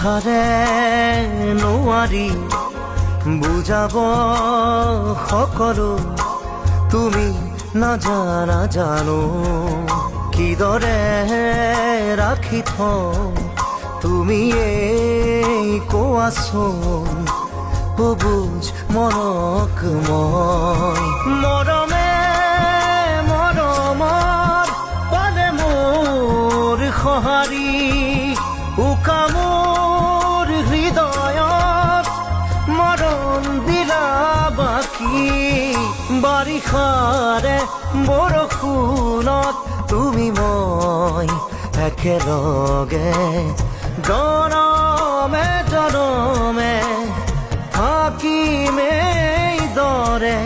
কথাৰে নোৱাৰি বুজাব সকলো তুমি নাজানা জানো কিদৰে ৰাখি থওঁ তুমিয়েই কোৱাচোন বুজ মনক মই মৰমে মৰমত পালে মোৰ সঁহাৰি উকা মোৰ হৃদয়ত মৰম দিলা বাকী বাৰিষাৰে বৰষুণত তুমি মই একেলগে জনমে জনমে থাকিম এইদৰে